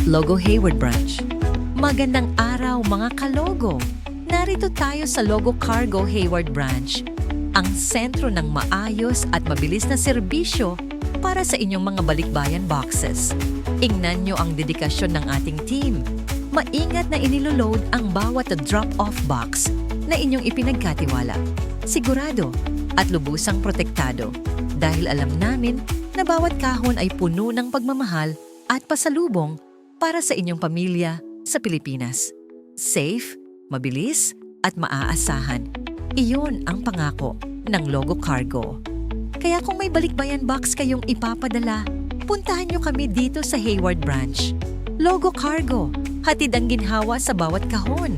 Logo Hayward Branch. Magandang araw mga kalogo! Narito tayo sa Logo Cargo Hayward Branch, ang sentro ng maayos at mabilis na serbisyo para sa inyong mga balikbayan boxes. Ingnan nyo ang dedikasyon ng ating team. Maingat na iniloload ang bawat drop-off box na inyong ipinagkatiwala. Sigurado at lubusang protektado dahil alam namin na bawat kahon ay puno ng pagmamahal at pasalubong para sa inyong pamilya sa Pilipinas. Safe, mabilis, at maaasahan. Iyon ang pangako ng Logo Cargo. Kaya kung may balikbayan box kayong ipapadala, puntahan nyo kami dito sa Hayward Branch. Logo Cargo, hatid ang ginhawa sa bawat kahon.